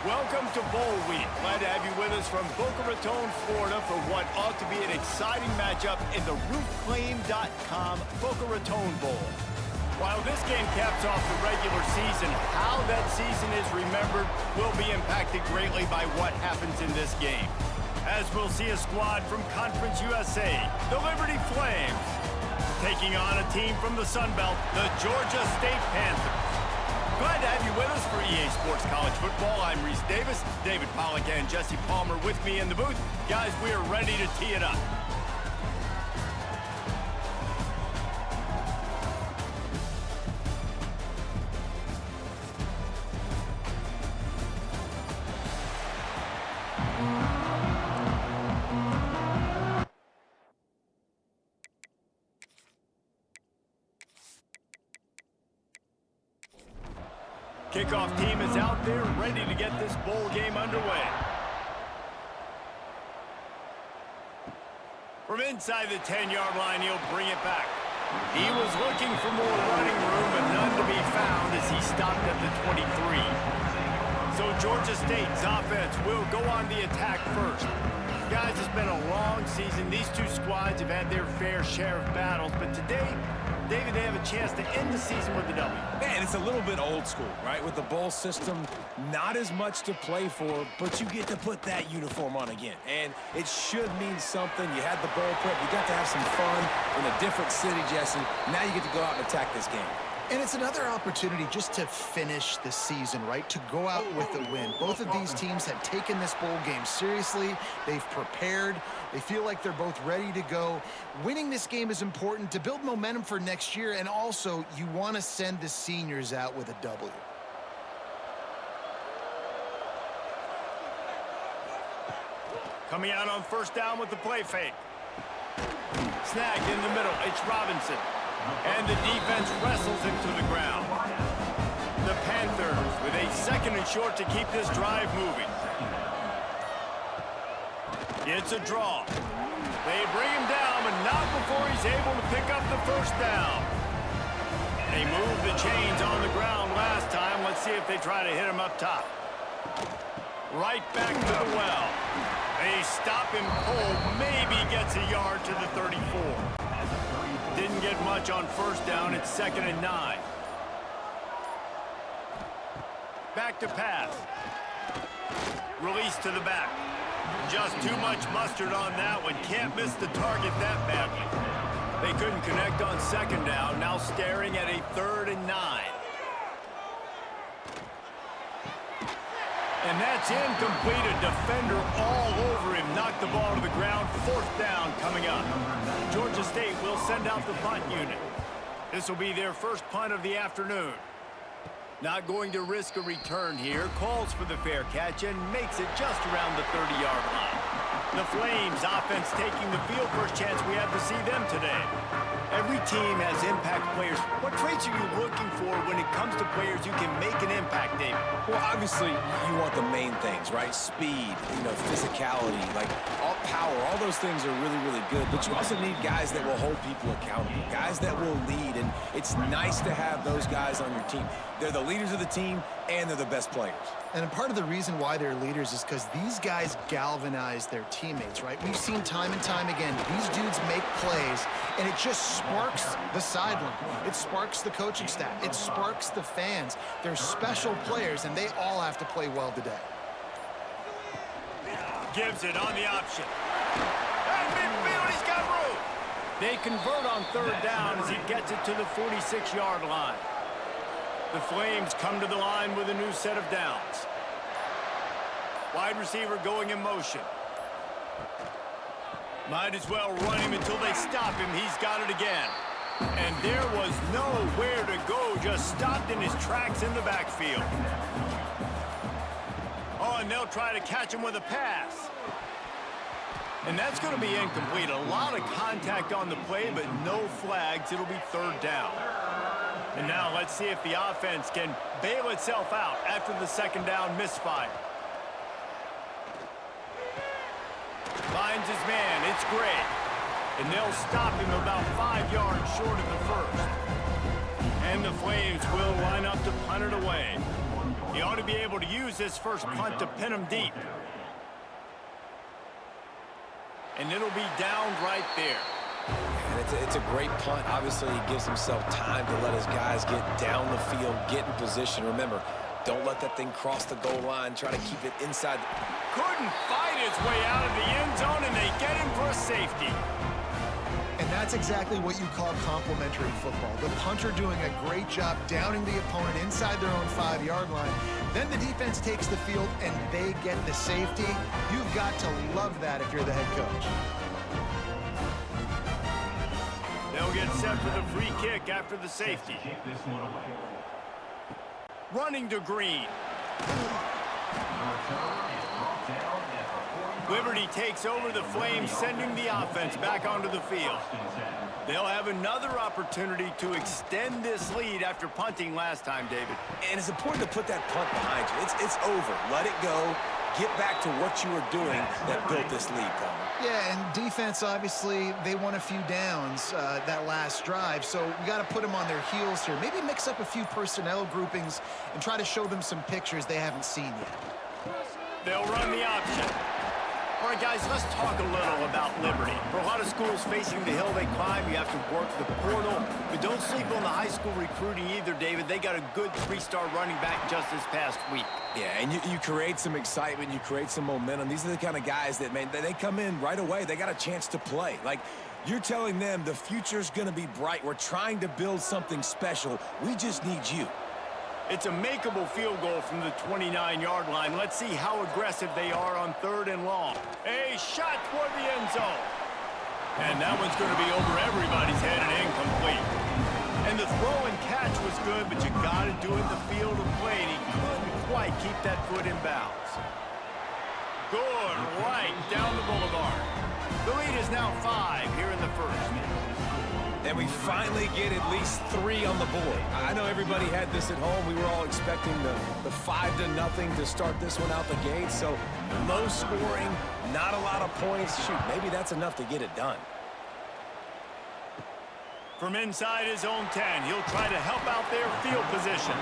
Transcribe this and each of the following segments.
Welcome to Bowl Week. Glad to have you with us from Boca Raton, Florida for what ought to be an exciting matchup in the rootclaim.com Boca Raton Bowl. While this game caps off the regular season, how that season is remembered will be impacted greatly by what happens in this game. As we'll see a squad from Conference USA, the Liberty Flames, taking on a team from the Sun Belt, the Georgia State Panthers. Glad to have you with us for EA Sports College Football. I'm Reese Davis, David Pollack and Jesse Palmer with me in the booth. Guys, we are ready to tee it up. Kickoff team is out there ready to get this bowl game underway. From inside the 10-yard line, he'll bring it back. He was looking for more running room, but none to be found as he stopped at the 23. So Georgia State's offense will go on the attack first. Guys, it's been a long season. These two squads have had their fair share of battles, but today, David, they have a chance to end the season with a W. Man, it's a little bit old school, right? With the bowl system, not as much to play for, but you get to put that uniform on again. And it should mean something. You had the bowl prep. You got to have some fun in a different city, Jesse. Now you get to go out and attack this game. And it's another opportunity just to finish the season, right? To go out with a win. Both of these teams have taken this bowl game seriously. They've prepared. They feel like they're both ready to go. Winning this game is important to build momentum for next year, and also you want to send the seniors out with a W. Coming out on first down with the play fake. Snagged in the middle. It's Robinson. And the defense wrestles him to the ground. The Panthers with a second and short to keep this drive moving. It's a draw. They bring him down, but not before he's able to pick up the first down. They moved the chains on the ground last time. Let's see if they try to hit him up top. Right back to the well. They stop him cold. Maybe gets a yard to the 34. Didn't get much on first down. It's 2nd and 9. Back to pass. Release to the back. Just too much mustard on that one. Can't miss the target that badly. They couldn't connect on 2nd down. Now staring at a 3rd and 9. And that's incomplete. A defender all over him. Knocked the ball to the ground. 4th down coming up. Georgia State will send out the punt unit. This will be their first punt of the afternoon. Not going to risk a return here. Calls for the fair catch and makes it just around the 30-yard line. The Flames offense taking the field. First chance we have to see them today. Every team has impact players. What traits are you looking for when it comes to players who can make an impact, David? Well, obviously, you want the main things, right? Speed, physicality, like all power. All those things are really, really good. But you also need guys that will hold people accountable, guys that will lead. And it's nice to have those guys on your team. They're the leaders of the team, and they're the best players. And part of the reason why they're leaders is because these guys galvanize their teammates, right? We've seen time and time again, these dudes make plays, and it just sparks the sideline. It sparks the coaching staff. It sparks the fans. They're special players, and they all have to play well today. Gives it on the option. At midfield, he's got room. They convert on 3rd down as he gets it to the 46-yard line. The Flames come to the line with a new set of downs. Wide receiver going in motion. Might as well run him until they stop him. He's got it again. And there was nowhere to go. Just stopped in his tracks in the backfield. Oh, and they'll try to catch him with a pass. And that's going to be incomplete. A lot of contact on the play, but no flags. It'll be 3rd down. And now let's see if the offense can bail itself out after the 2nd down misfire. Finds his man. It's Gray. And they'll stop him about 5 yards short of the first. And the Flames will line up to punt it away. He ought to be able to use this first punt to pin him deep. And it'll be down right there. And it's a great punt. Obviously, he gives himself time to let his guys get down the field, get in position. Remember, don't let that thing cross the goal line. Try to keep it inside. Couldn't fight his way out of the end zone, and they get him for a safety. And that's exactly what you call complementary football. The punter doing a great job downing the opponent inside their own 5-yard line. Then the defense takes the field, and they get the safety. You've got to love that if you're the head coach. They'll get set for the free kick after the safety. Running to Green. Liberty takes over the Flames, sending the offense back onto the field. They'll have another opportunity to extend this lead after punting last time, David. And it's important to put that punt behind you. It's over. Let it go. Get back to what you were doing that built this lead, Palmer. Yeah, and defense, obviously, they won a few downs that last drive, so we got to put them on their heels here. Maybe mix up a few personnel groupings and try to show them some pictures they haven't seen yet. They'll run the option. All right, guys, let's talk a little about Liberty. For a lot of schools facing the hill they climb, you have to work the portal. But don't sleep on the high school recruiting either, David. They got a good 3-star running back just this past week. Yeah, and you create some excitement, you create some momentum. These are the kind of guys that, man, they come in right away. They got a chance to play. Like, you're telling them the future's going to be bright. We're trying to build something special. We just need you. It's a makeable field goal from the 29-yard line. Let's see how aggressive they are on 3rd and long. A shot toward the end zone. And that one's going to be over everybody's head and incomplete. And the throw and catch was good, but you got to do it in the field of play, and he couldn't quite keep that foot in bounds. Good, right down the boulevard. The lead is now 5 here in the first. And we finally get at least 3 on the board. I know everybody had this at home. We were all expecting the 5-0 to start this one out the gate. So low scoring, not a lot of points. Shoot, maybe that's enough to get it done. From inside his own 10, he'll try to help out their field position.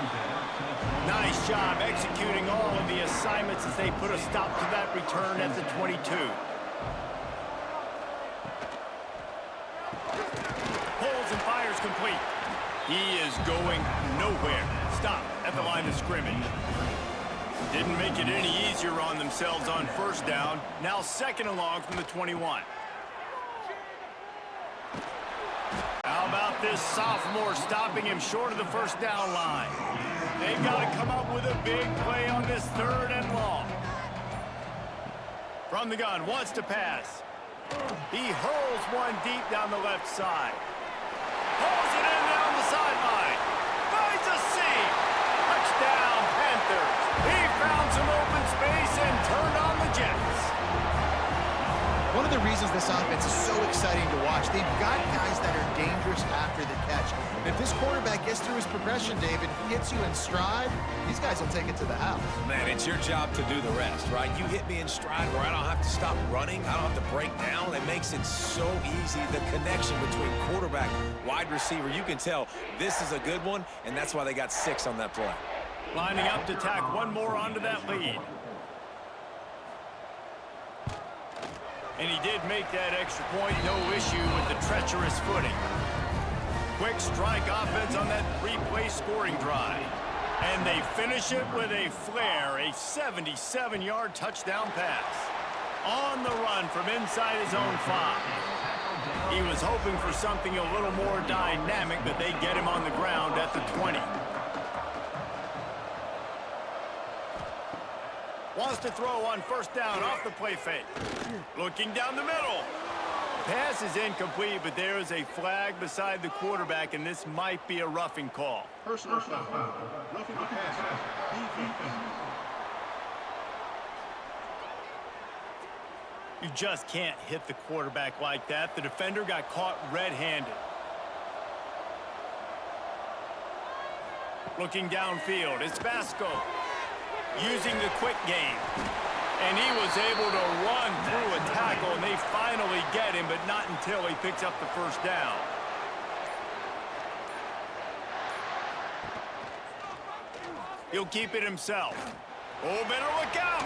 Nice job executing all of the assignments as they put a stop to that return at the 22. And fires complete. He is going nowhere. Stop at the line of scrimmage. Didn't make it any easier on themselves on 1st down. Now 2nd and long from the 21. How about this sophomore stopping him short of the 1st down line? They've got to come up with a big play on this 3rd and long. From the gun, wants to pass. He hurls one deep down the left side. Pulls it in down the sideline. Finds a seam. Touchdown, Panthers. He found some open space and turned on the Jets. One of the reasons this offense is so exciting to watch, they've got guys that are dangerous after the catch. And if this quarterback gets through his progression, David, hits you in stride, these guys will take it to the house. Man, it's your job to do the rest, right? You hit me in stride where I don't have to stop running. I don't have to break down. It makes it so easy. The connection between quarterback, wide receiver, you can tell this is a good one, and that's why they got 6 on that play. Lining up to tack one more onto that lead. And he did make that extra point, no issue with the treacherous footing. Quick strike offense on that 3-play scoring drive. And they finish it with a flair, a 77-yard touchdown pass. On the run from inside his own 5. He was hoping for something a little more dynamic, but they get him on the ground at the 20. Wants to throw on 1st down off the play fake. Looking down the middle. Pass is incomplete, but there is a flag beside the quarterback, and this might be a roughing call. Personal foul. Roughing the passer. You just can't hit the quarterback like that. The defender got caught red-handed. Looking downfield, it's Vasco. Using the quick game. And he was able to run through a tackle, and they finally get him, but not until he picks up the 1st down. He'll keep it himself. Oh, better look out!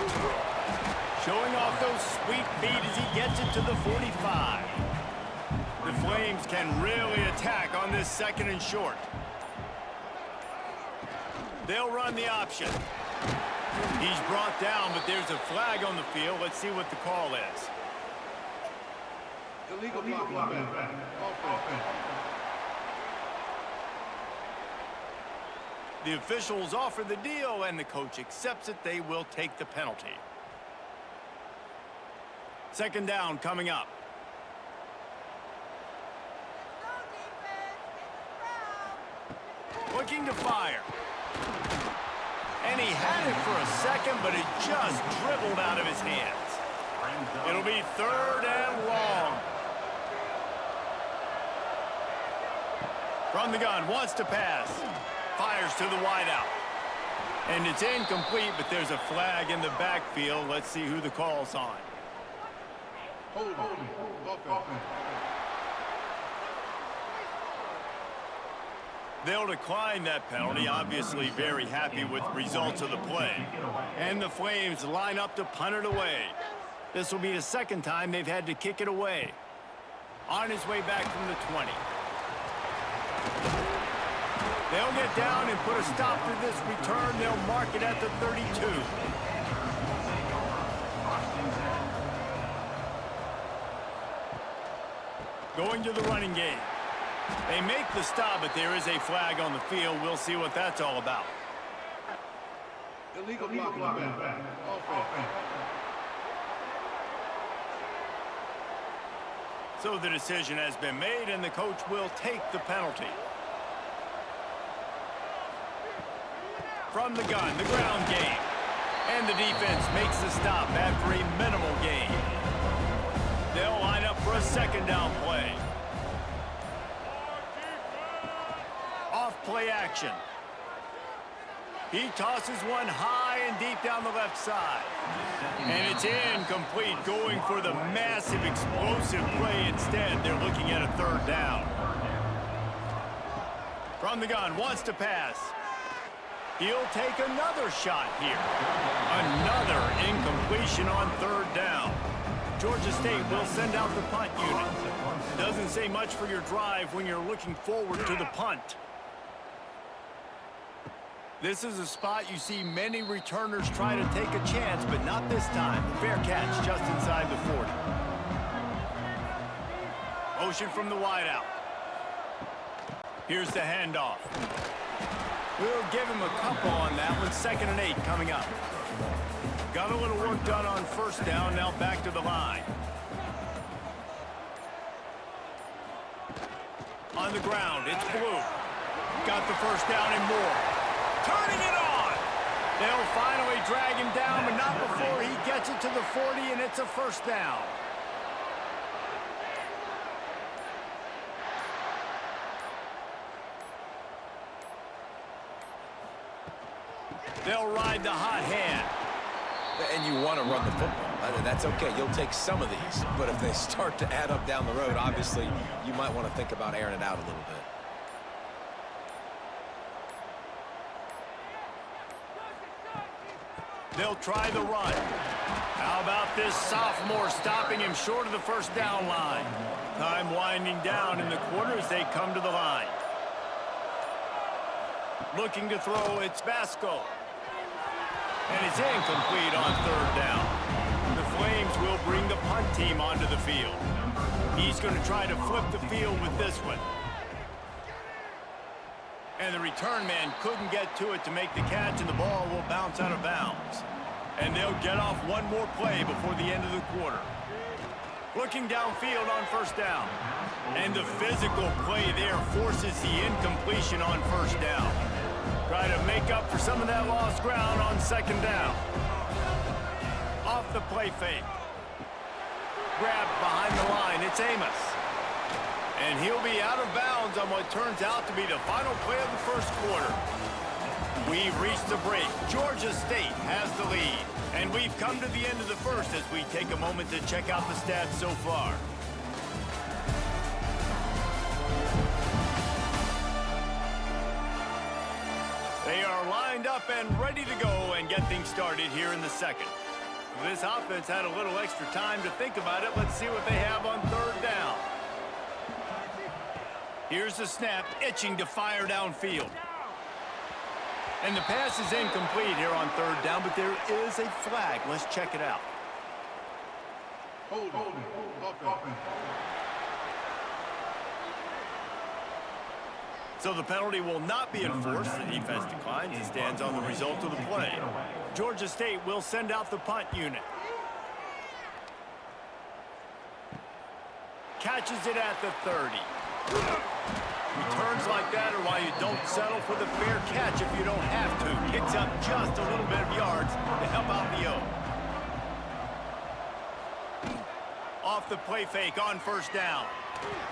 Showing off those sweet feet as he gets it to the 45. The Flames can really attack on this 2nd and short. They'll run the option. He's brought down, but there's a flag on the field. Let's see what the call is. Illegal block. Offense. The officials offer the deal, and the coach accepts it. They will take the penalty. 2nd down coming up. Looking to fire. And he had it for a second, but it just dribbled out of his hands. It'll be 3rd and long. From the gun, wants to pass. Fires to the wideout. And it's incomplete, but there's a flag in the backfield. Let's see who the call's on. Hold. Offense. They'll decline that penalty, obviously very happy with the results of the play. And the Flames line up to punt it away. This will be the 2nd time they've had to kick it away. On his way back from the 20. They'll get down and put a stop to this return. They'll mark it at the 32. Going to the running game. They make the stop, but there is a flag on the field. We'll see what that's all about. Illegal block. Offense. So the decision has been made, and the coach will take the penalty. From the gun, the ground game. And the defense makes the stop after a minimal gain. They'll line up for a 2nd down play. Off-play action. He tosses one high and deep down the left side. And it's incomplete, going for the massive explosive play instead. They're looking at a 3rd down. From the gun, wants to pass. He'll take another shot here. Another incompletion on 3rd down. Georgia State will send out the punt unit. Doesn't say much for your drive when you're looking forward to the punt. This is a spot you see many returners try to take a chance, but not this time. Fair catch just inside the 40. Motion from the wideout. Here's the handoff. We'll give him a couple on that one. 2nd and 8 coming up. Got a little work done on 1st down. Now back to the line. On the ground, it's Blue. Got the 1st down and more. Turning it on. They'll finally drag him down, but not before he gets it to the 40, and it's a 1st down. They'll ride the hot hand. And you want to run the football. That's okay. You'll take some of these. But if they start to add up down the road, obviously, you might want to think about airing it out a little bit. They'll try the run. How about this sophomore stopping him short of the 1st down line? Time winding down in the quarter as they come to the line. Looking to throw, it's Basco. And it's incomplete on 3rd down. The Flames will bring the punt team onto the field. He's going to try to flip the field with this one. And the return man couldn't get to it to make the catch, and the ball will bounce out of bounds. And they'll get off one more play before the end of the quarter. Looking downfield on 1st down. And the physical play there forces the incompletion on 1st down. Try to make up for some of that lost ground on 2nd down. Off the play fake. Grabbed behind the line, it's Amos. And he'll be out of bounds on what turns out to be the final play of the 1st quarter. We've reached the break. Georgia State has the lead. And we've come to the end of the 1st as we take a moment to check out the stats so far. They are lined up up and ready to go and get things started here in the second. This offense had a little extra time to think about it. Let's see what they have on third down. Here's the snap, itching to fire downfield. And the pass is incomplete here on third down, but there is a flag. Let's check it out. Hold offense. So the penalty will not be enforced. The defense declines and stands on the result of the play. Georgia State will send out the punt unit. Catches it at the 30. Returns like that are why you don't settle for the fair catch if you don't have to. Picks up just a little bit of yards to help out the O. Off the play fake on first down.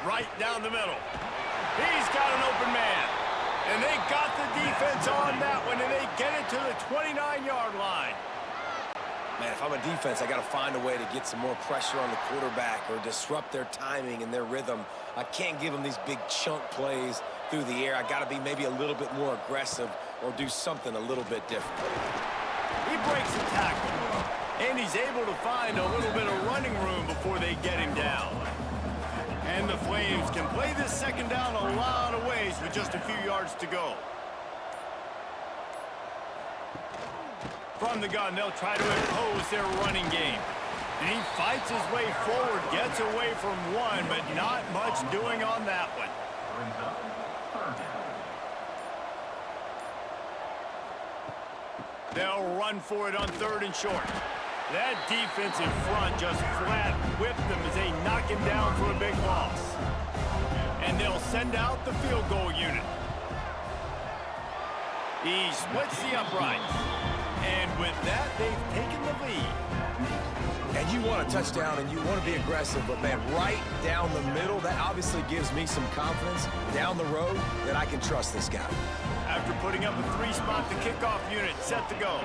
Right down the middle. He's got an open man. And they got the defense on that one, and they get it to the 29-yard line. Man, if I'm a defense, I got to find a way to get some more pressure on the quarterback or disrupt their timing and their rhythm. I can't give them these big chunk plays through the air. I got to be maybe a little bit more aggressive or do something a little bit different. He breaks the tackle, and he's able to find a little bit of running room before they get him down. And the Flames can play this second down a lot of ways with just a few yards to go. From the gun, they'll try to impose their running game. And he fights his way forward, gets away from one, but not much doing on that one. They'll run for it on third and short. That defensive front just flat whipped them as they knock him down for a big loss. And they'll send out the field goal unit. He splits the uprights. And with that, they've taken the lead. And you want a touchdown and you want to be aggressive, but man, right down the middle, that obviously gives me some confidence down the road that I can trust this guy. After putting up a three-spot, the kickoff unit set to go.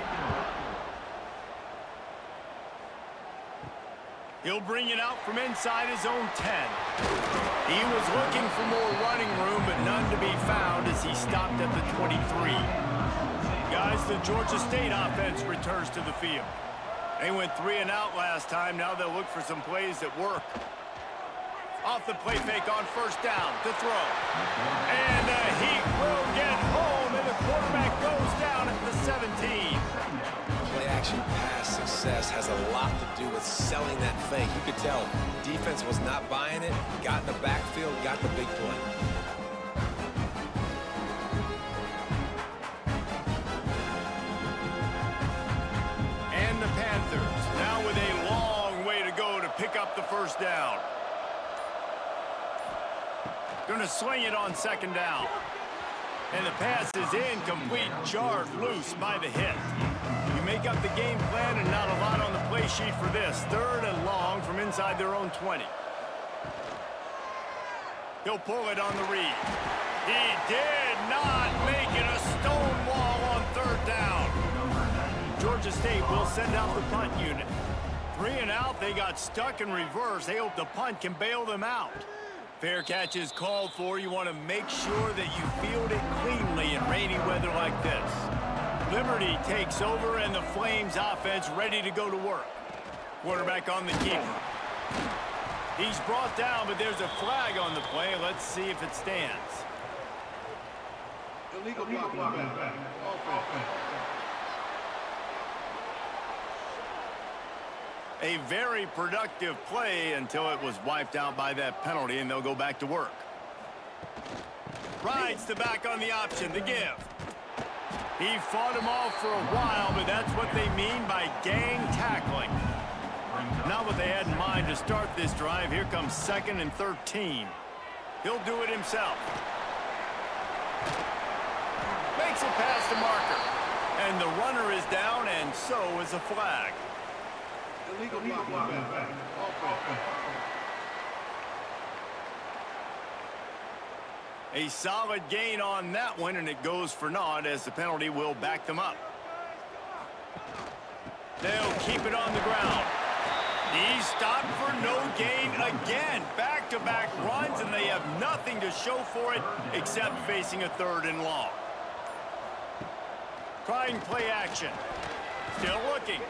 He'll bring it out from inside his own 10. He was looking for more running room, but none to be found as he stopped at the 23. Guys, the Georgia State offense returns to the field. They went 3 and out last time. Now they'll look for some plays that work. Off the play fake on first down to throw. And he will get home, and the quarterback goes down at the 17. Play-action pass success has a lot to do with selling that fake. You could tell defense was not buying it, got in the backfield, got the big play. And the Panthers now with a long way to go to pick up the first down. Going to swing it on second down. And the pass is incomplete, jarred loose by the hit. You make up the game plan and not a lot on the play sheet for this. Third and long from inside their own 20. He'll pull it on the read. He did not make it a stone wall on third down. Georgia State will send out the punt unit. 3 and out, they got stuck in reverse. They hope the punt can bail them out. Fair catch is called for. You want to make sure that you field it cleanly in rainy weather like this. Liberty takes over, and the Flames offense ready to go to work. Quarterback on the keeper. He's brought down, but there's a flag on the play. Let's see if it stands. Illegal blocking. Offense. A very productive play until it was wiped out by that penalty, and they'll go back to work. Rides the back on the option, the give. He fought him off for a while, but that's what they mean by gang tackling. Not what they had in mind to start this drive. Here comes 2nd and 13. He'll do it himself. Makes it past the marker. And the runner is down, and so is a flag. Illegal blocking. Offense. A solid gain on that one, and it goes for naught as the penalty will back them up. They'll keep it on the ground. He stopped for no gain again. Back-to-back runs, and they have nothing to show for it except facing a 3rd and long. Trying play action. Still looking.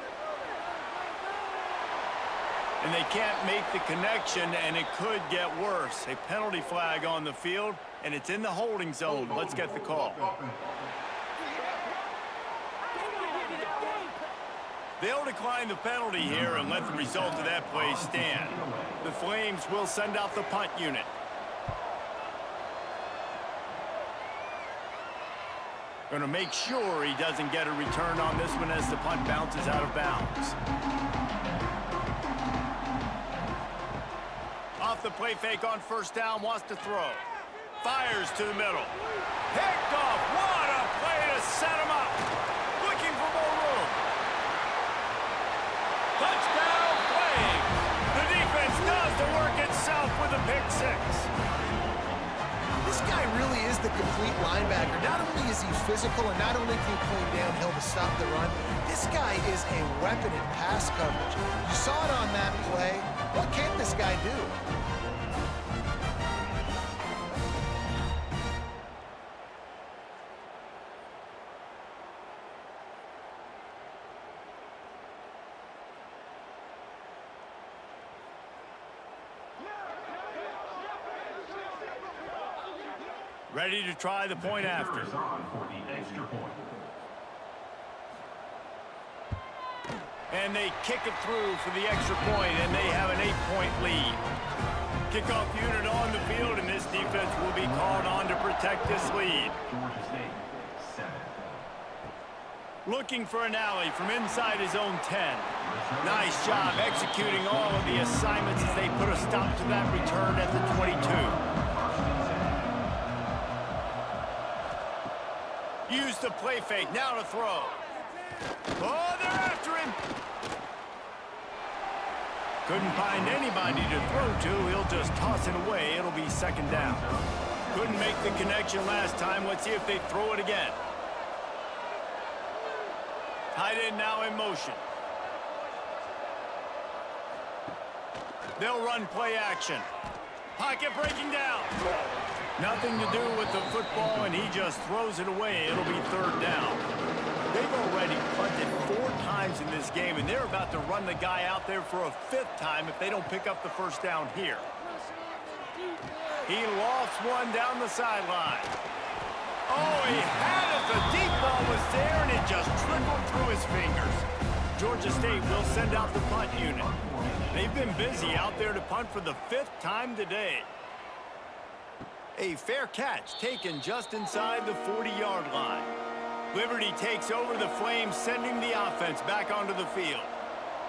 And they can't make the connection, and it could get worse. A penalty flag on the field, and it's in the holding zone. Let's get the call. They'll decline the penalty here and let the result of that play stand. The Flames will send out the punt unit. Going to make sure he doesn't get a return on this one as the punt bounces out of bounds. Off the play fake on first down, wants to throw. Fires to the middle. Picked off. What a play to set him up. Looking for more room. Touchdown Flames. The defense does the work itself with a pick six. This guy really is the complete linebacker. Not only is he physical and not only can he play downhill to stop the run, this guy is a weapon in pass coverage. You saw it on that play. What can't this guy do? Ready to try the point after. And they kick it through for the extra point, and they have an 8-point lead. Kickoff unit on the field, and this defense will be called on to protect this lead. Looking for an alley from inside his own 10. Nice job executing all of the assignments as they put a stop to that return at the 22. Use the play fake, now to throw. Oh, they're after him. Couldn't find anybody to throw to. He'll just toss it away. It'll be second down. Couldn't make the connection last time. Let's see if they throw it again. Tight end now in motion. They'll run play action. Pocket breaking down. Nothing to do with the football, and he just throws it away. It'll be third down. They've already punted 4 times in this game, and they're about to run the guy out there for a 5th time if they don't pick up the first down here. He lofts one down the sideline. Oh, he had it. The deep ball was there, and it just trickled through his fingers. Georgia State will send out the punt unit. They've been busy out there to punt for the 5th time today. A fair catch taken just inside the 40-yard line. Liberty takes over the Flames, sending the offense back onto the field.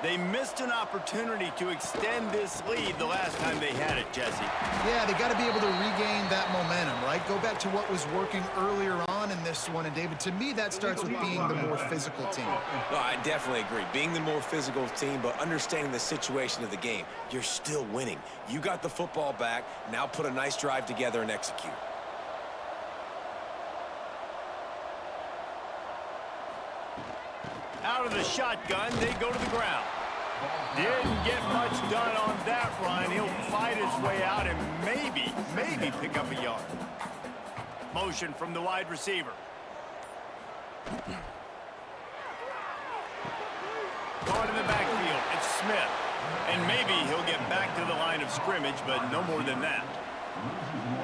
They missed an opportunity to extend this lead the last time they had it, Jesse. Yeah, they got to be able to regain that momentum, right? Go back to what was working earlier on in this one. And, David, to me, that starts with being the more physical team. No, I definitely agree. Being the more physical team, but understanding the situation of the game. You're still winning. You got the football back. Now put a nice drive together and execute. Out of the shotgun, they go to the ground. Didn't get much done on that run. He'll fight his way out and maybe pick up a yard. Motion from the wide receiver. Caught in the backfield. It's Smith. And maybe he'll get back to the line of scrimmage, but no more than that.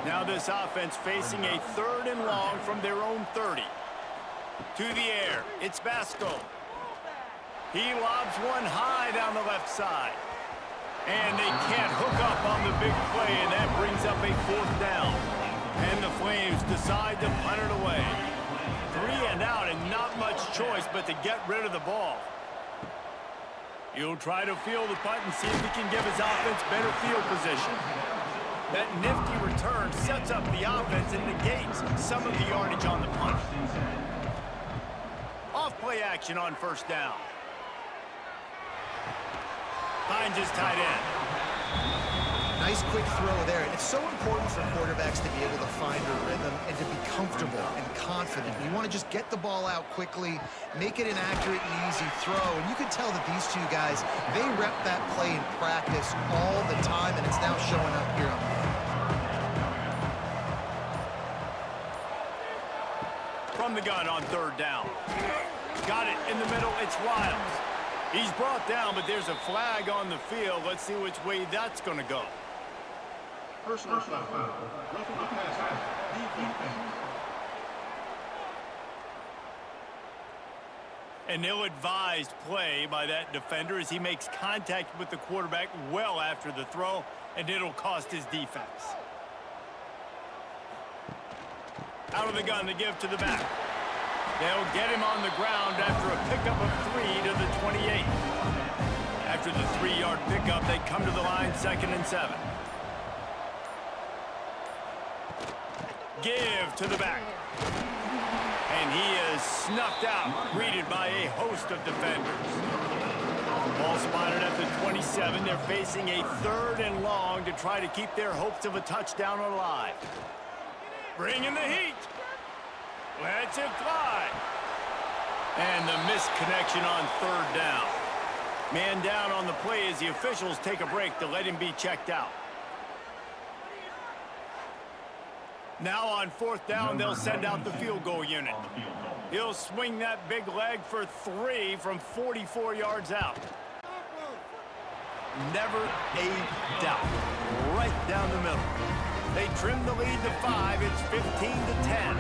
Now this offense facing a 3rd and long from their own 30. To the air. It's Basco. He lobs one high down the left side. And they can't hook up on the big play, and that brings up a 4th down. And the Flames decide to punt it away. 3 and out, and not much choice but to get rid of the ball. He'll try to field the punt and see if he can give his offense better field position. That nifty return sets up the offense and negates some of the yardage on the punt. Off play action on first down. Finds his tight end. Nice quick throw there. And it's so important for quarterbacks to be able to find a rhythm and to be comfortable and confident. You want to just get the ball out quickly, make it an accurate and easy throw. And you can tell that these two guys, they rep that play in practice all the time, and it's now showing up here on the field. From from the gun on third down. Got it in the middle. It's Riles. He's brought down, but there's a flag on the field. Let's see which way that's going to go. Personal foul. Roughing the passer. Defense. An ill-advised play by that defender as he makes contact with the quarterback well after the throw, and it'll cost his defense. Out of the gun to give to the back. They'll get him on the ground after a pickup of 3 to the 28. After the 3-yard pickup, they come to the line 2nd and 7. Give to the back. And he is snuffed out, greeted by a host of defenders. Ball spotted at the 27. They're facing a 3rd and long to try to keep their hopes of a touchdown alive. Bringing the heat. Lets it fly. And the misconnection on 3rd down. Man down on the play as the officials take a break to let him be checked out. Now on 4th down, they'll send out the field goal unit. He'll swing that big leg for 3 from 44 yards out. Never a doubt. Right down the middle. They trim the lead to 5. It's 15 to 10.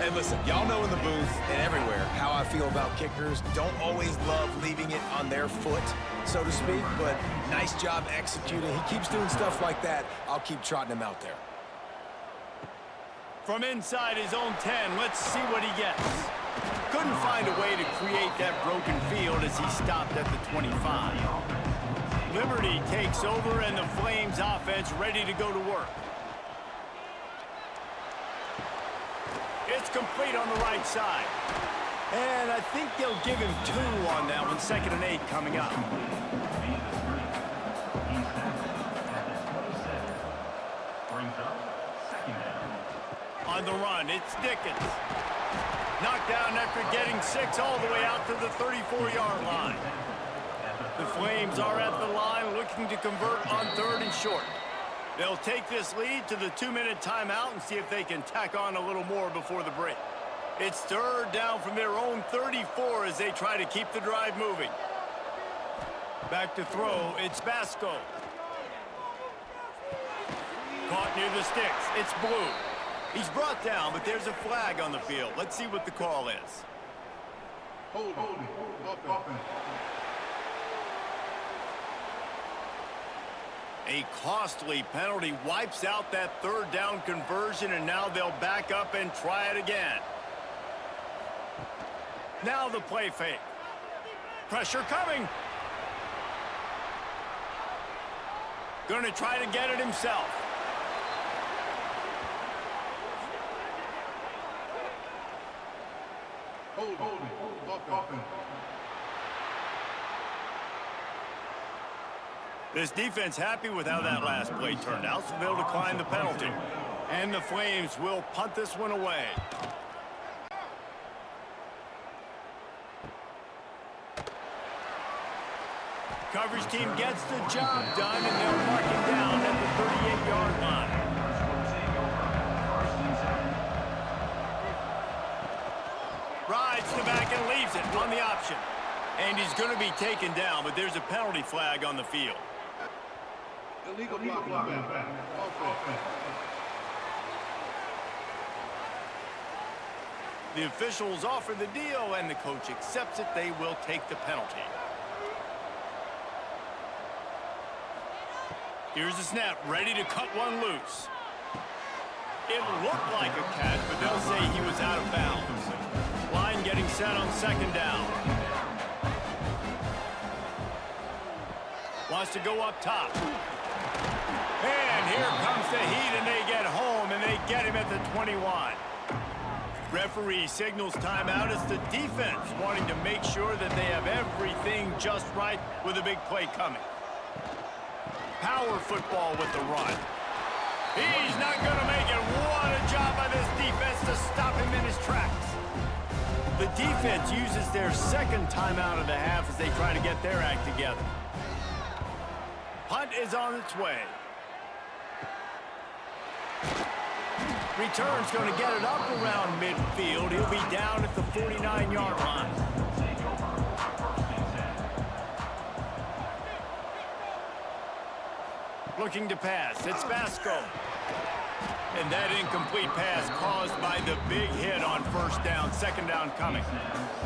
And listen, y'all know in the booth and everywhere how I feel about kickers. Don't always love leaving it on their foot, so to speak, but nice job executing. He keeps doing stuff like that. I'll keep trotting him out there. From inside his own 10, let's see what he gets. Couldn't find a way to create that broken field as he stopped at the 25. Liberty takes over and the Flames offense ready to go to work. It's complete on the right side. And I think they'll give him 2 on that one. 2nd and 8 coming up. On the run, it's Dickens. Knocked down after getting 6 all the way out to the 34-yard line. The Flames are at the line looking to convert on 3rd and short. They'll take this lead to the 2-minute timeout and see if they can tack on a little more before the break. It's 3rd down from their own 34 as they try to keep the drive moving. Back to throw, it's Basco. Caught near the sticks, it's Blue. He's brought down, but there's a flag on the field. Let's see what the call is. Hold it. A costly penalty wipes out that 3rd down conversion, and now they'll back up and try it again. Now the play fake. Pressure coming. Going to try to get it himself. Hold it. This defense happy with how that last play turned out, so they'll decline the penalty. And the Flames will punt this one away. Coverage team gets the job done, and they'll mark him down at the 38-yard line. Rides the back and leaves it on the option. And he's going to be taken down, but there's a penalty flag on the field. Illegal blocking back. Offense. The officials offer the deal, and the coach accepts it. They will take the penalty. Here's the snap, ready to cut one loose. It looked like a catch, but they'll say he was out of bounds. Line getting set on 2nd down. Wants to go up top. And here comes the heat, and they get home, and they get him at the 21. Referee signals timeout. It's the defense wanting to make sure that they have everything just right with a big play coming. Power football with the run. He's not going to make it. What a job by this defense to stop him in his tracks. The defense uses their 2nd timeout of the half as they try to get their act together. Punt is on its way. Return's going to get it up around midfield. He'll be down at the 49-yard line. Looking to pass. It's Vasco. And that incomplete pass caused by the big hit on first down. Second down coming.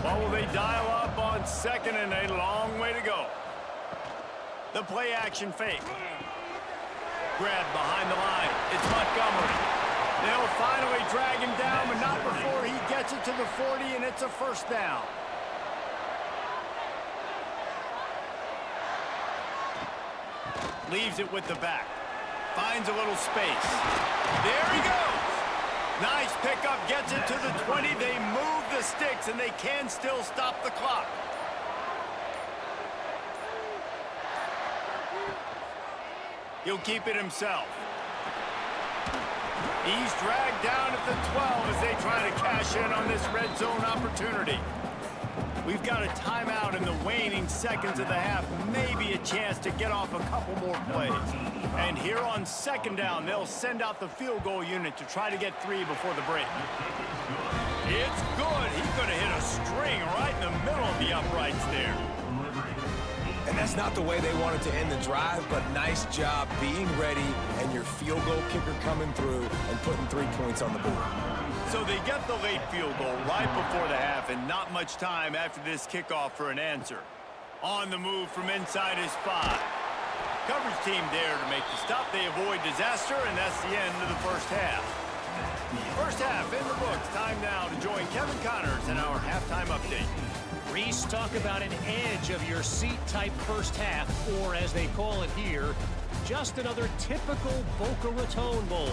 Well, will they dial up on second, and a long way to go. The play action fake. Grab behind the line. It's Montgomery. They'll finally drag him down, but not before he gets it to the 40, and it's a first down. Leaves it with the back. Finds a little space. There he goes. Nice pickup. Gets it to the 20. They move the sticks, and they can still stop the clock. He'll keep it himself. He's dragged down at the 12 as they try to cash in on this red zone opportunity. We've got a timeout in the waning seconds of the half. Maybe a chance to get off a couple more plays. And here on second down, they'll send out the field goal unit to try to get 3 before the break. It's good. He's going to hit a string right in the middle of the uprights there. And that's not the way they wanted to end the drive, but nice job being ready and your field goal kicker coming through and putting 3 points on the board. So they get the late field goal right before the half, and not much time after this kickoff for an answer. On the move from inside his 5. Coverage team there to make the stop. They avoid disaster, and that's the end of the first half. First half in the books. Time now to join Kevin Connors in our halftime update. Reese, talk about an edge of your seat type first half, or as they call it here, just another typical Boca Raton Bowl.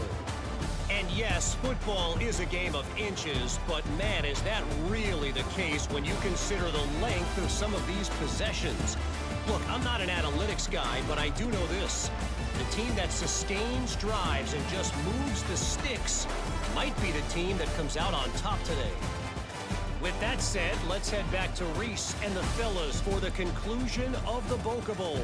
And yes, football is a game of inches, but man, is that really the case when you consider the length of some of these possessions. Look, I'm not an analytics guy, but I do know this. The team that sustains drives and just moves the sticks might be the team that comes out on top today. With that said, let's head back to Reese and the fellas for the conclusion of the Boca Bowl.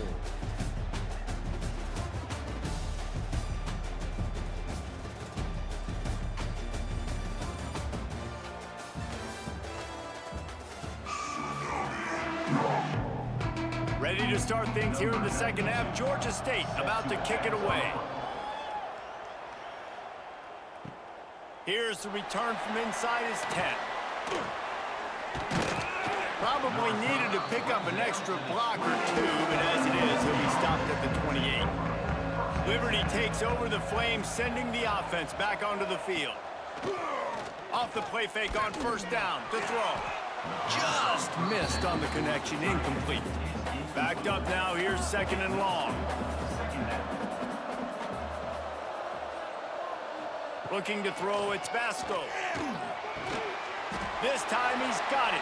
Ready to start things here in the second half. Georgia State about to kick it away. Here's the return from inside his 10. Probably needed to pick up an extra block or 2, but as it is, he'll be stopped at the 28. Liberty takes over the Flames, sending the offense back onto the field. Off the play fake on first down to throw. Just missed on the connection, incomplete. Backed up now, here's second and long. Looking to throw, it's Vasco. This time he's got it.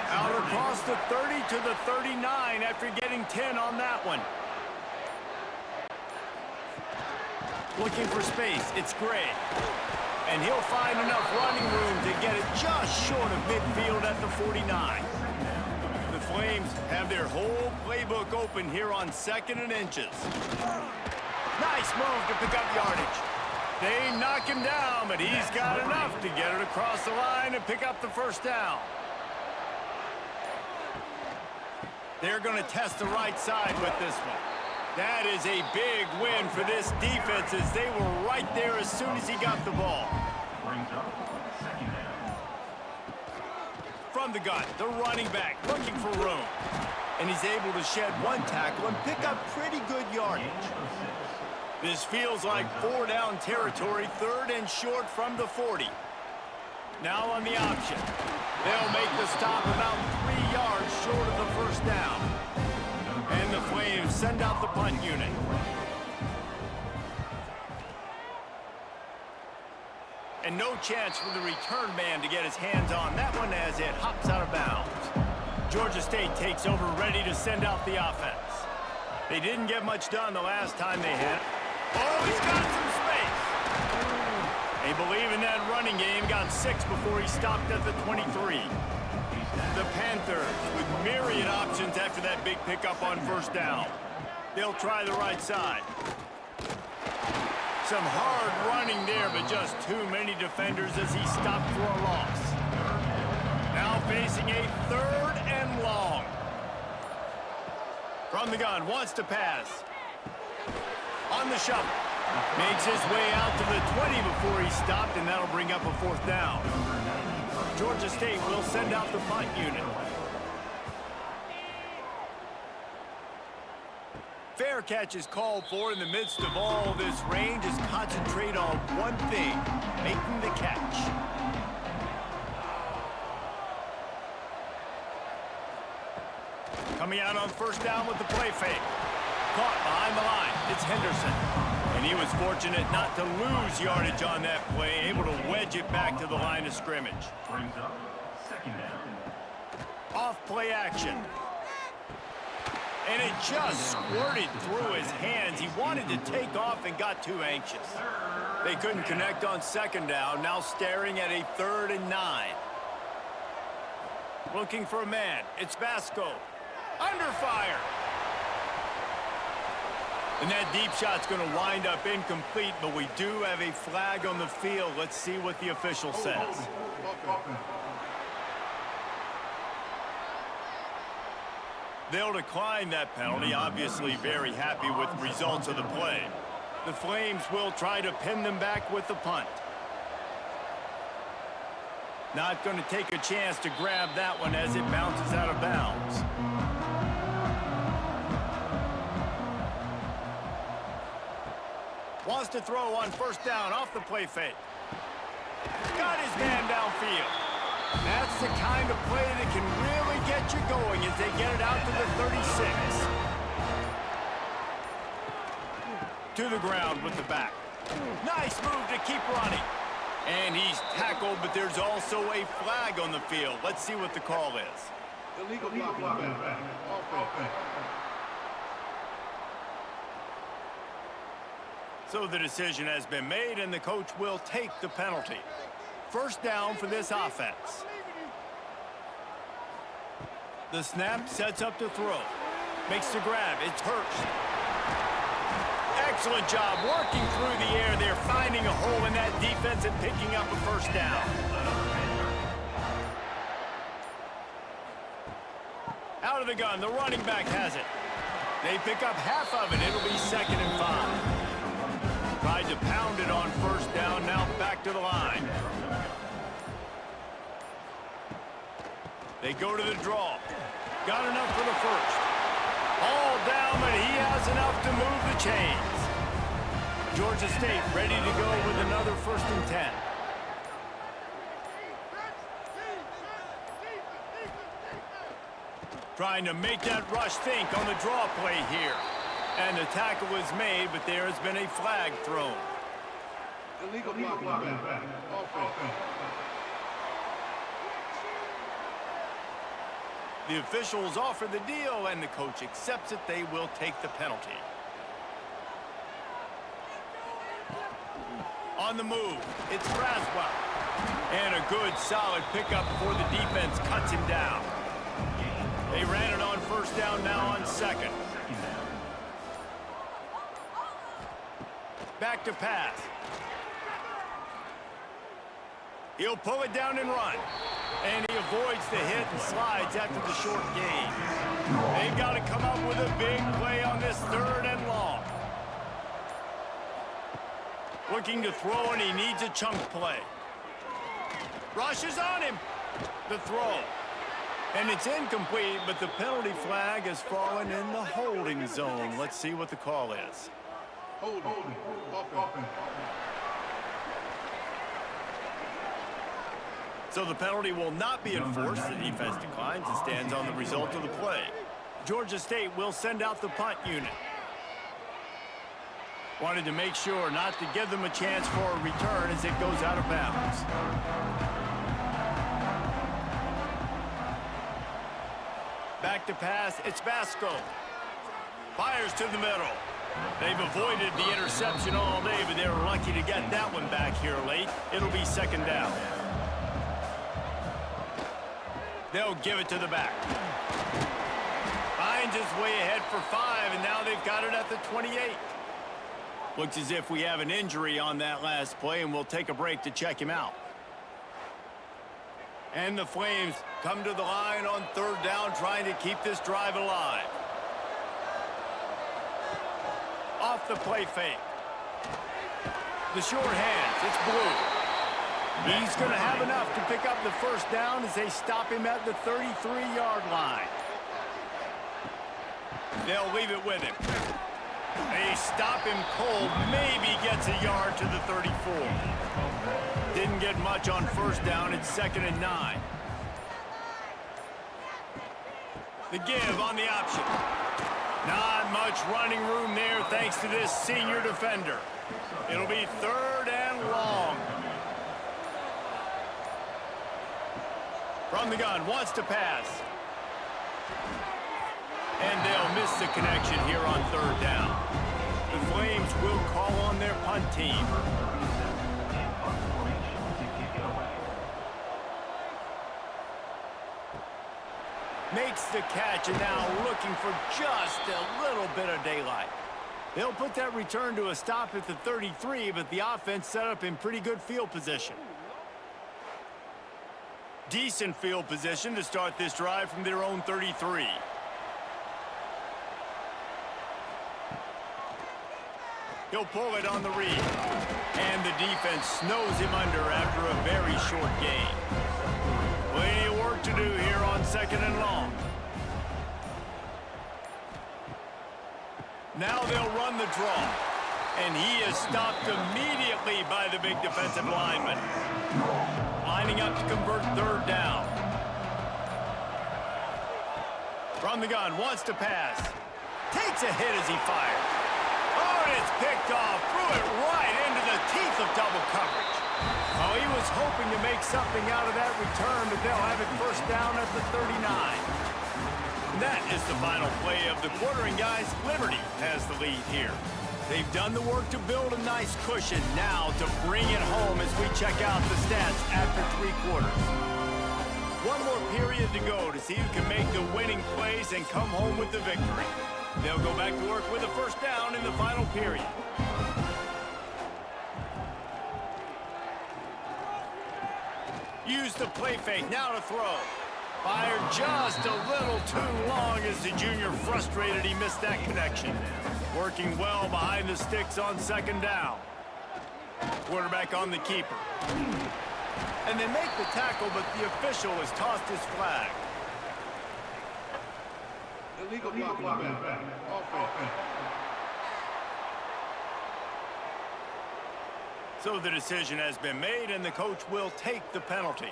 Out across the 30 to the 39 after getting 10 on that one. Looking for space, it's Gray. And he'll find enough running room to get it just short of midfield at the 49. The Flames have their whole playbook open here on second and inches. Nice move to pick up yardage. They knock him down, but he's got enough to get it across the line and pick up the first down. They're going to test the right side with this one. That is a big win for this defense as they were right there as soon as he got the ball. From the gun, the running back looking for room. And he's able to shed one tackle and pick up pretty good yardage. This feels like 4-down territory, third and short from the 40. Now on the option. They'll make the stop about 3 yards short of the first down. And the Flames send out the punt unit. And no chance for the return man to get his hands on that one as it hops out of bounds. Georgia State takes over, ready to send out the offense. They didn't get much done the last time they hit. Oh, he's got some space. They believe in that running game. Got 6 before he stopped at the 23. The Panthers with myriad options after that big pickup on first down. They'll try the right side. Some hard running there, but just too many defenders as he stopped for a loss. Now facing a 3rd and long. From the gun, wants to pass. On the shovel. Makes his way out to the 20 before he stopped, and that'll bring up a 4th down. Georgia State will send out the punt unit. Fair catch is called for in the midst of all this rain. Just concentrate on one thing, making the catch. Coming out on 1st down with the play fake. Caught behind the line. It's Henderson. And he was fortunate not to lose yardage on that play, able to wedge it back to the line of scrimmage. Brings up 2nd down. Off play action. And it just squirted through his hands. He wanted to take off and got too anxious. They couldn't connect on 2nd down, now staring at a 3rd and 9. Looking for a man. It's Vasco. Under fire. And that deep shot's going to wind up incomplete, but we do have a flag on the field. Let's see what the official says. They'll decline that penalty, obviously very happy with the results of the play. The Flames will try to pin them back with the punt. Not going to take a chance to grab that one as it bounces out of bounds. Wants to throw on 1st down off the play fake. Got his man downfield. That's the kind of play that can really get you going as they get it out to the 36. To the ground with the back. Nice move to keep running. And he's tackled, but there's also a flag on the field. Let's see what the call is. Illegal blocking. Offense. So the decision has been made, and the coach will take the penalty. 1st down for this offense. The snap sets up to throw. Makes the grab. It's Hurst. Excellent job working through the air there, finding a hole in that defense and picking up a 1st down. Out of the gun, the running back has it. They pick up half of it. It'll be 2nd and 5. Tried to pound it on 1st down, now back to the line. They go to the draw. Got enough for the 1st. All down, but he has enough to move the chains. Georgia State ready to go with another 1st and 10. Trying to make that rush think on the draw play here. And the tackle is made, but there has been a flag thrown. Illegal blocking. Offense. The officials offer the deal, and the coach accepts it. They will take the penalty. On the move, it's Braswell. And a good, solid pickup before the defense cuts him down. They ran it on 1st down, now on 2nd. Back to pass. He'll pull it down and run. And he avoids the hit and slides after the short gain. They've got to come up with a big play on this 3rd and long. Looking to throw, and he needs a chunk play. Rushes on him. The throw. And it's incomplete, but the penalty flag has fallen in the holding zone. Let's see what the call is. Holding. Offense. So the penalty will not be enforced. The defense declines and stands on the result of the play. Georgia State will send out the punt unit. Wanted to make sure not to give them a chance for a return as it goes out of bounds. Back to pass, it's Vasco. Fires to the middle. They've avoided the interception all day, but they were lucky to get that one back here late. It'll be 2nd down. They'll give it to the back. Finds his way ahead for 5, and now they've got it at the 28. Looks as if we have an injury on that last play, and we'll take a break to check him out. And the Flames come to the line on third down, trying to keep this drive alive. Off the play fake. The short hands, it's Blue. He's going to have enough to pick up the first down as they stop him at the 33-yard line. They'll leave it with him. They stop him cold, maybe gets a yard to the 34. Didn't get much on first down. It's 2nd and 9. The give on the option. Not much running room there thanks to this senior defender. It'll be 3rd and long. From the gun, wants to pass. And they'll miss the connection here on 3rd down. The Flames will call on their punt team. Makes the catch, and now looking for just a little bit of daylight. They'll put that return to a stop at the 33, but the offense set up in pretty good field position. Decent field position to start this drive from their own 33. He'll pull it on the read. And the defense snows him under after a very short gain. Plenty of work to do here on 2nd and long. Now they'll run the draw. And he is stopped immediately by the big defensive lineman. Lining up to convert 3rd down. From the gun, wants to pass. Takes a hit as he fires. Oh, and it's picked off. Threw it right into the teeth of double coverage. Oh, he was hoping to make something out of that return, but they'll have it first down at the 39. That is the final play of the quarter, and guys, Liberty has the lead here. They've done the work to build a nice cushion. Now to bring it home as we check out the stats after 3 quarters. One more period to go to see who can make the winning plays and come home with the victory. They'll go back to work with a first down in the final period. Use the play fake, now to throw. Fired just a little too long as the junior frustrated he missed that connection. Working well behind the sticks on 2nd down. Quarterback on the keeper. And they make the tackle, but the official has tossed his flag. Illegal blocking back. Offense. So the decision has been made, and the coach will take the penalty.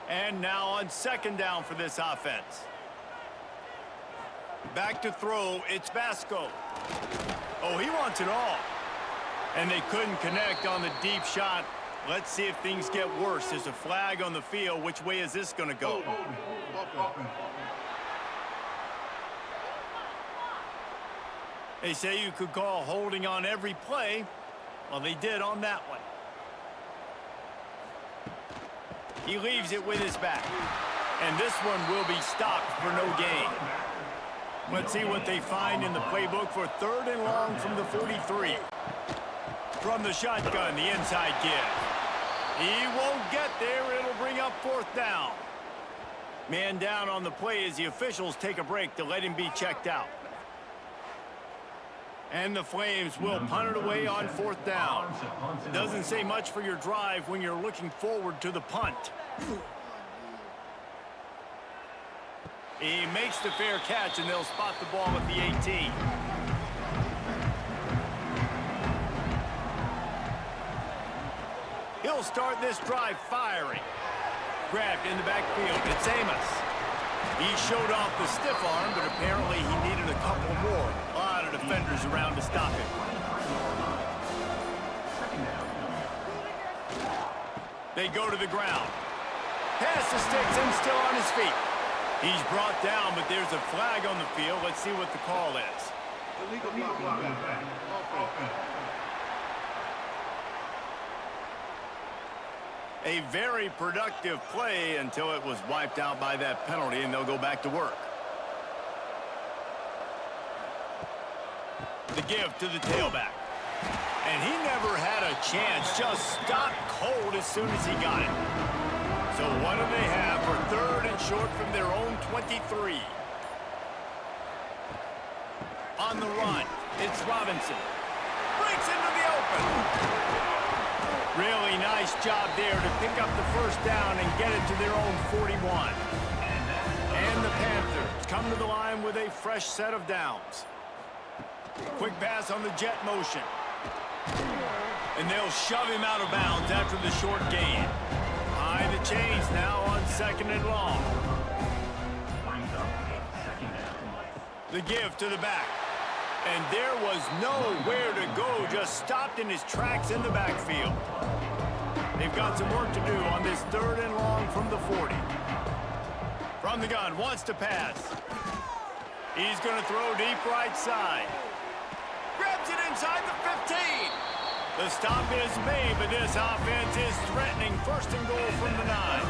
And now on 2nd down for this offense. Back to throw, it's Basco. Oh, he wants it all. And they couldn't connect on the deep shot. Let's see if things get worse. There's a flag on the field. Which way is this going to go? They say you could call holding on every play. Well, they did on that one. He leaves it with his back. And this one will be stopped for no gain. Let's see what they find in the playbook for 3rd and long from the 43. From the shotgun, the inside give. He won't get there. It'll bring up 4th down. Man down on the play as the officials take a break to let him be checked out. And the Flames will punt it away on 4th down. Doesn't say much for your drive when you're looking forward to the punt. He makes the fair catch, and they'll spot the ball at the 18. He'll start this drive firing. Grabbed in the backfield. It's Amos. He showed off the stiff arm, but apparently he needed a couple more. A lot of defenders around to stop him. They go to the ground. Pass the sticks and still on his feet. He's brought down, but there's a flag on the field. Let's see what the call is. Illegal blocking back. Offense. A very productive play until it was wiped out by that penalty, and they'll go back to work. The give to the tailback. And he never had a chance. Just stopped cold as soon as he got it. So what do they have for third and short from their own 23? On the run, it's Robinson. Breaks into the open. Really nice job there to pick up the first down and get it to their own 41. And the Panthers come to the line with a fresh set of downs. Quick pass on the jet motion. And they'll shove him out of bounds after the short gain. High the chains now on second and long. Brings up second down. The give to the back. And there was nowhere to go, just stopped in his tracks in the backfield. They've got some work to do on this third and long from the 40. From the gun, wants to pass. He's going to throw deep right side. Grabs it inside the 15. The stop is made, but this offense is threatening first and goal from the 9.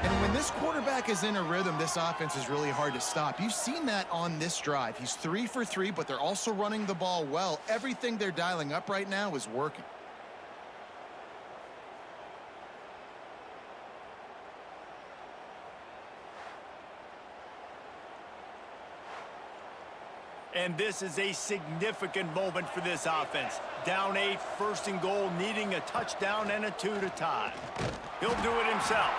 And when this quarterback is in a rhythm, this offense is really hard to stop. You've seen that on this drive. He's 3 for 3, but they're also running the ball well. Everything they're dialing up right now is working. And this is a significant moment for this offense. Down 8, first and goal, needing a touchdown and a 2 to tie. He'll do it himself.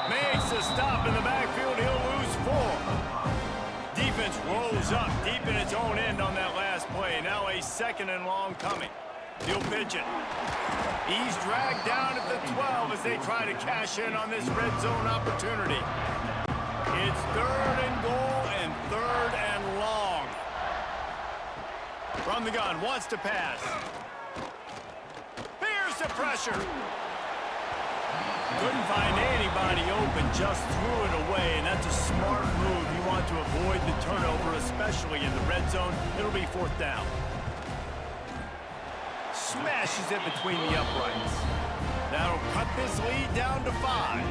Makes a stop in the backfield. He'll lose 4. Defense rolls up deep in its own end on that last play. Now a second and long coming. He'll pitch it. He's dragged down at the 12 as they try to cash in on this red zone opportunity. It's third and goal and third and long. From the gun, wants to pass. Here's the pressure. Couldn't find anybody open, just threw it away, and that's a smart move. You want to avoid the turnover, especially in the red zone. It'll be fourth down. Smashes it between the uprights. That'll cut this lead down to 5.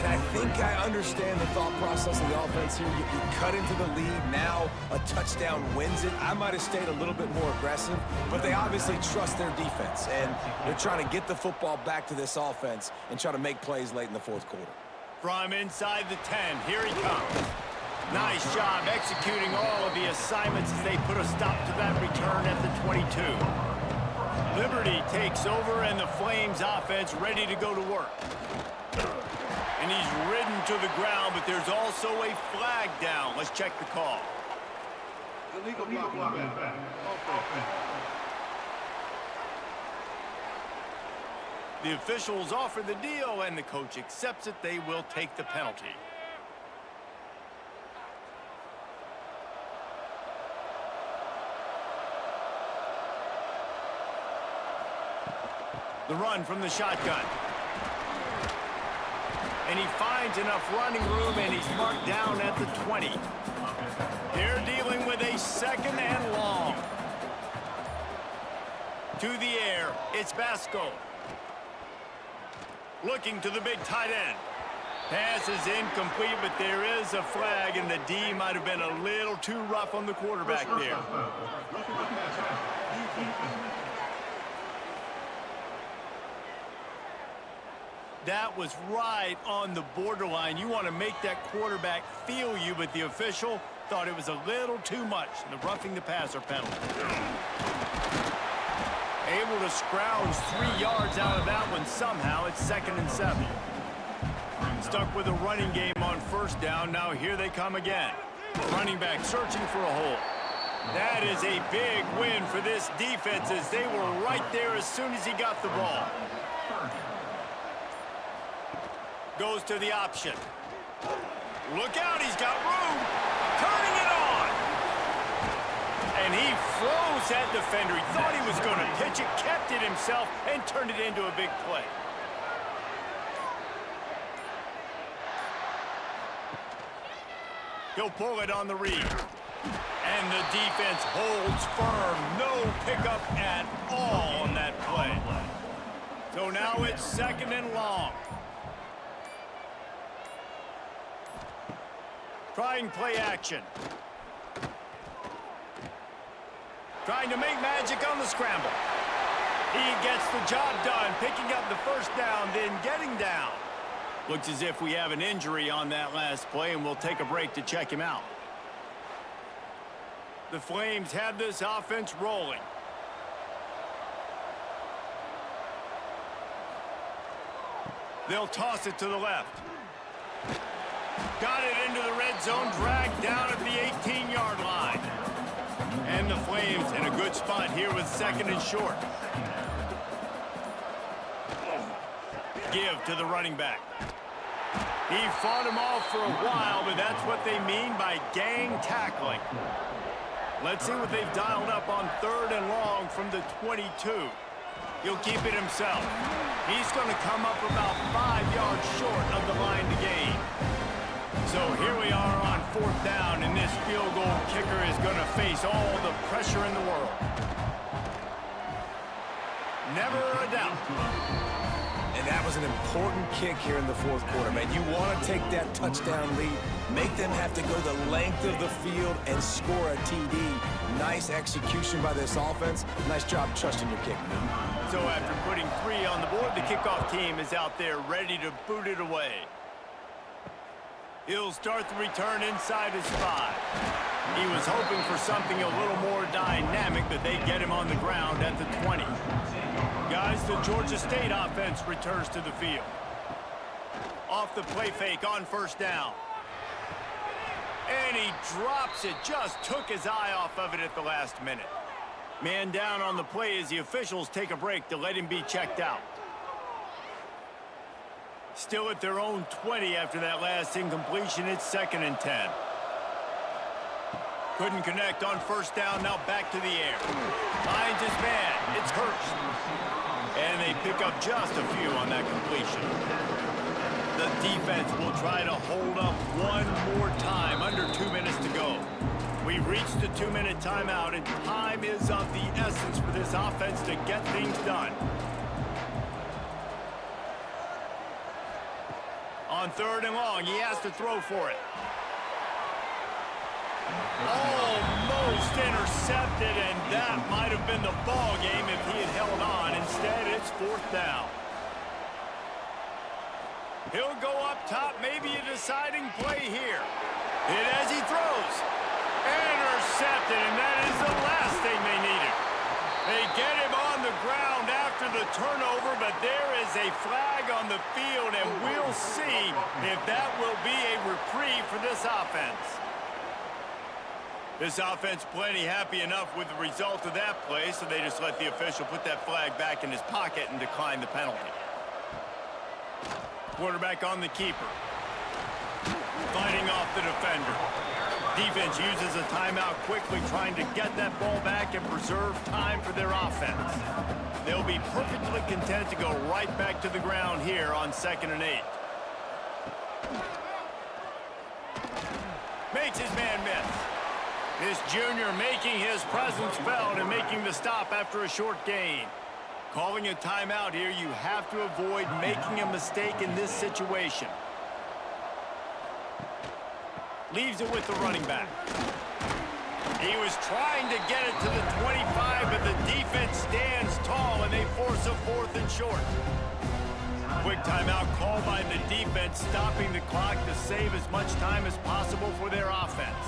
And I think I understand the thought process of the offense here. You cut into the lead, now a touchdown wins it. I might have stayed a little bit more aggressive, but they obviously trust their defense, and they're trying to get the football back to this offense and try to make plays late in the fourth quarter. From inside the 10, here he comes. Nice job executing all of the assignments as they put a stop to that return at the 22. Liberty takes over, and the Flames offense ready to go to work. And he's ridden to the ground, but there's also a flag down. Let's check the call. Illegal blocking back. Offense. The officials offer the deal, and the coach accepts it. They will take the penalty. The run from the shotgun. And he finds enough running room, and he's marked down at the 20. They're dealing with a second and long. To the air, it's Basco. Looking to the big tight end. Pass is incomplete, but there is a flag, and the D might have been a little too rough on the quarterback there. That was right on the borderline. You want to make that quarterback feel you, but the official thought it was a little too much. The roughing the passer penalty. Able to scrounge 3 yards out of that one somehow. It's 2nd and 7. Stuck with a running game on first down. Now here they come again. Running back searching for a hole. That is a big win for this defense as they were right there as soon as he got the ball. Goes to the option. Look out, he's got room. Turning it on. And he froze that defender. He thought he was going to pitch it, kept it himself, and turned it into a big play. He'll pull it on the read. And the defense holds firm. No pickup at all on that play. So now it's 2nd and long. Trying play action. trying to make magic on the scramble. He gets the job done, picking up the first down, then getting down. Looks as if we have an injury on that last play, and we'll take a break to check him out. The Flames have this offense rolling. They'll toss it to the left. Got it into the red zone, dragged down at the 18-yard line. And the Flames in a good spot here with 2nd and short. Give to the running back. He fought him off for a while, but that's what they mean by gang tackling. Let's see what they've dialed up on 3rd and long from the 22. He'll keep it himself. He's going to come up about 5 yards short of the line to gain. So here we are on 4th down, and this field goal kicker is going to face all the pressure in the world. Never a doubt. And that was an important kick here in the 4th quarter, man. You want to take that touchdown lead, make them have to go the length of the field and score a TD. Nice execution by this offense. Nice job trusting your kick, man. So after putting 3 on the board, the kickoff team is out there ready to boot it away. He'll start the return inside his 5. He was hoping for something a little more dynamic, but they get him on the ground at the 20. Guys, the Georgia State offense returns to the field. Off the play fake on 1st down. And he drops it, just took his eye off of it at the last minute. Man down on the play as the officials take a break to let him be checked out. Still at their own 20 after that last incompletion. It's 2nd and 10. Couldn't connect on 1st down, now back to the air. Finds his man, it's Hurst. And they pick up just a few on that completion. The defense will try to hold up one more time, under 2 minutes to go. We've reached the 2-minute timeout, and time is of the essence for this offense to get things done. On 3rd and long, he has to throw for it. Almost intercepted, and that might have been the ball game if he had held on. Instead, it's 4th down. He'll go up top, maybe a deciding play here. Hit as he throws. Intercepted, and that is the last thing they needed. They get him on the ground after the turnover, but there is a flag on the field, and we'll see if that will be a reprieve for this offense. This offense plenty happy enough with the result of that play, so they just let the official put that flag back in his pocket and decline the penalty. Quarterback on the keeper. Fighting off the defender. Defense uses a timeout quickly, trying to get that ball back and preserve time for their offense. They'll be perfectly content to go right back to the ground here on 2nd and 8. Makes his man miss. This junior making his presence felt and making the stop after a short gain. Calling a timeout here, you have to avoid making a mistake in this situation. Leaves it with the running back. He was trying to get it to the 25, but the defense stands tall, and they force a 4th and short. Quick timeout called by the defense, stopping the clock to save as much time as possible for their offense.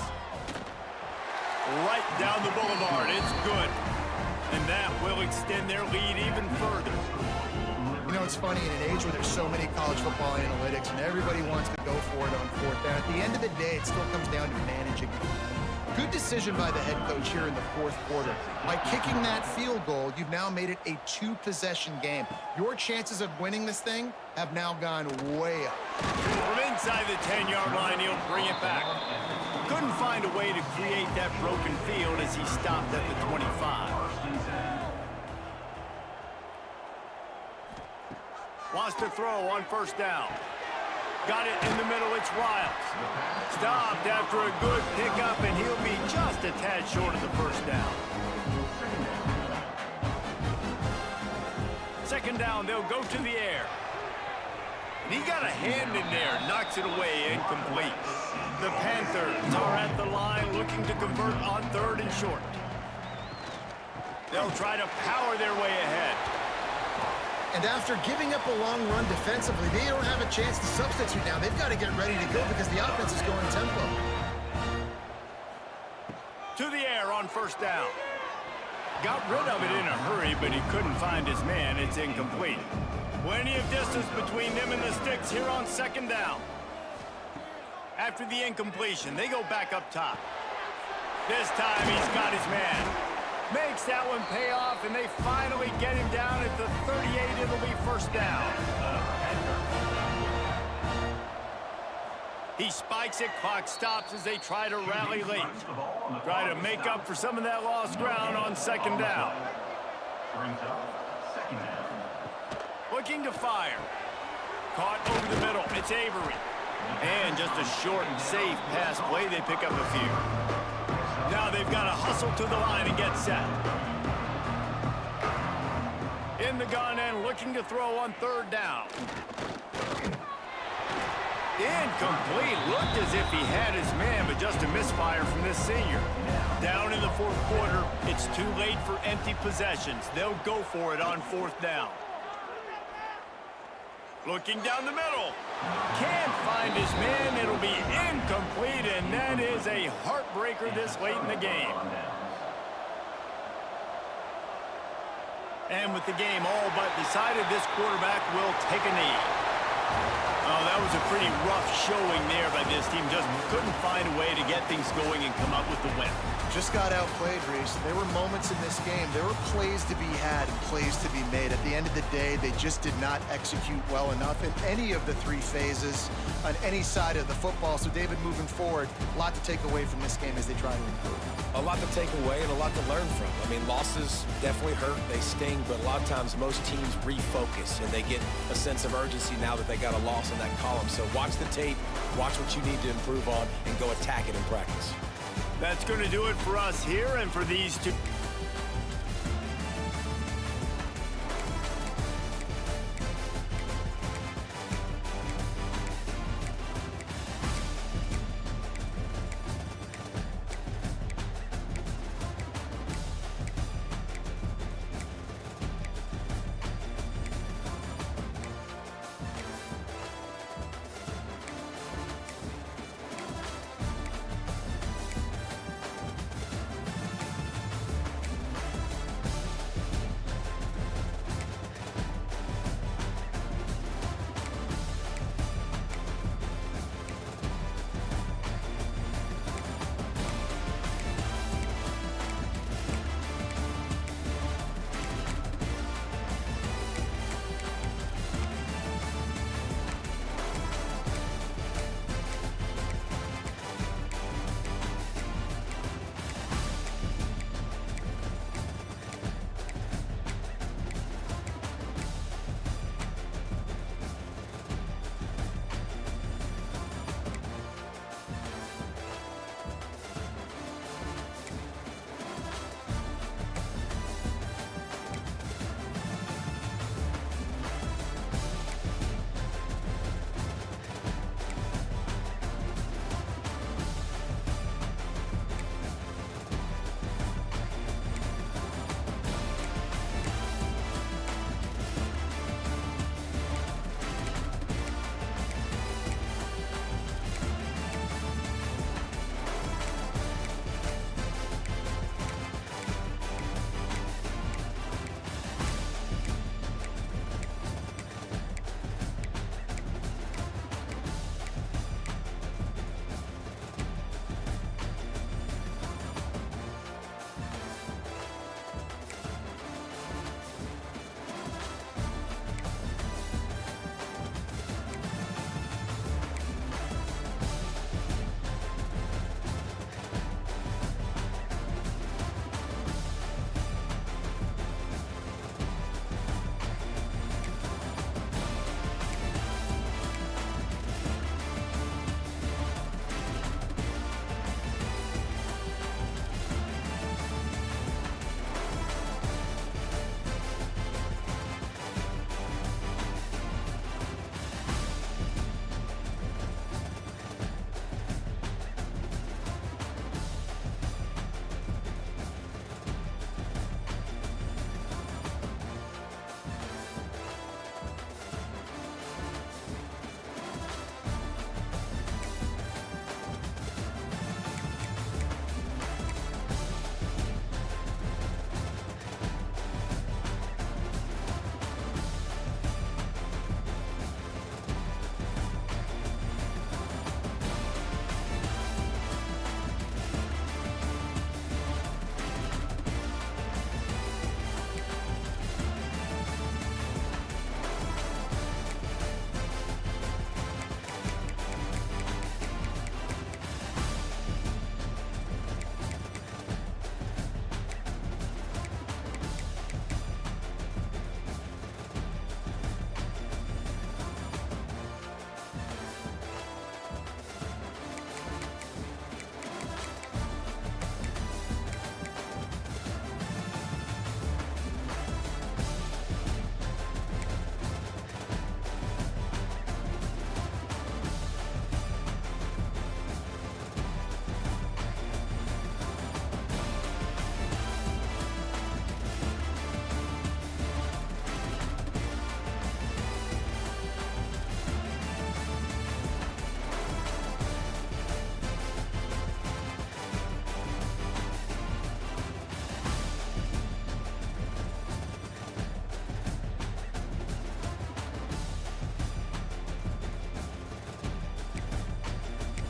Right down the boulevard, it's good. And that will extend their lead even further. You know, it's funny, in an age where there's so many college football analytics and everybody wants to go for it on 4th down, at the end of the day, it still comes down to managing. Good decision by the head coach here in the 4th quarter. By kicking that field goal, you've now made it a 2-possession game. Your chances of winning this thing have now gone way up. From inside the 10-yard line, he'll bring it back. Couldn't find a way to create that broken field as he stopped at the 25. Wants to throw on 1st down. Got it in the middle, it's Riles. Stopped after a good pickup, and he'll be just a tad short of the 1st down. 2nd down, they'll go to the air. And he got a hand in there, knocks it away, incomplete. The Panthers are at the line looking to convert on 3rd and short. They'll try to power their way ahead. And after giving up a long run defensively, they don't have a chance to substitute now. They've got to get ready to go because the offense is going tempo. To the air on first down. Got rid of it in a hurry, but he couldn't find his man. It's incomplete. Plenty of distance between them and the sticks here on second down. After the incompletion, they go back up top. This time he's got his man. Makes that one pay off, and they finally get him down at the 38. It'll be first down. He spikes it, clock stops as they try to rally late. Try to make up for some of that lost ground on second down. Brings up second down. Looking to fire. Caught over the middle. It's Avery. And just a short and safe pass play. They pick up a few. Now they've got to hustle to the line and get set. In the gun and looking to throw on third down. Incomplete. Looked as if he had his man, but just a misfire from this senior. Down in the fourth quarter, it's too late for empty possessions. They'll go for it on fourth down. Looking down the middle. Can't find his man. It'll be incomplete, and that is a heartbreaker this late in the game. And with the game all but decided, this quarterback will take a knee. Oh, that was a pretty rough showing there by this team. Just couldn't find a way to get things going and come up with the win. Just got outplayed, Reese. There were moments in this game. There were plays to be had and plays to be made. At the end of the day, they just did not execute well enough in any of the three phases on any side of the football. So, David, moving forward, a lot to take away from this game as they try to improve. A lot to take away and a lot to learn from. I mean, losses definitely hurt, they sting, but a lot of times most teams refocus and they get a sense of urgency now that they got a loss in that column. So watch the tape, watch what you need to improve on, and go attack it in practice. That's going to do it for us here and for these two.